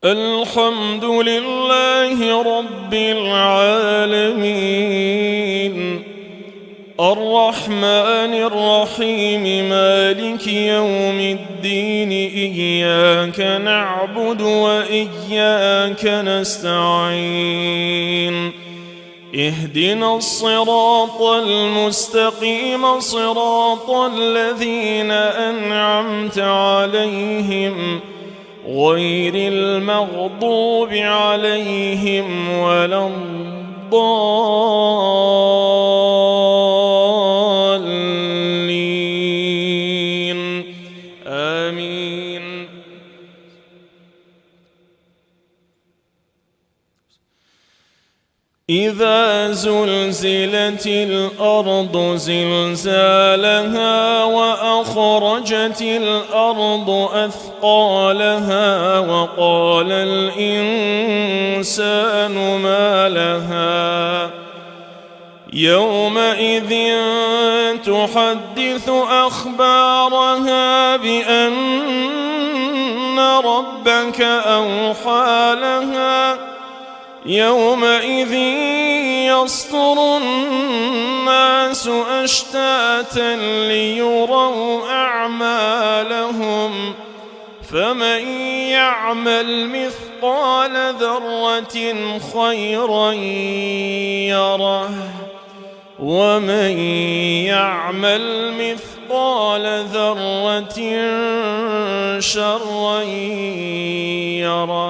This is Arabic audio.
الحمد لله رب العالمين الرحمن الرحيم مالك يوم الدين إياك نعبد وإياك نستعين اهدنا الصراط المستقيم صراط الذين أنعمت عليهم غير المغضوب عليهم ولا الضالين آمين. إذا زلزلت الأرض زلزالها وأخرجت الأرض أثقالها وقال الإنسان ما لها يومئذ تحدث أخبارها بأن ربك أوحى لها يومئذ يصدر الناس أشتاتا ليروا أعمالهم فمن يعمل مثقال ذرة خيرا يره ومن يعمل مثقال ذرة شرا يره.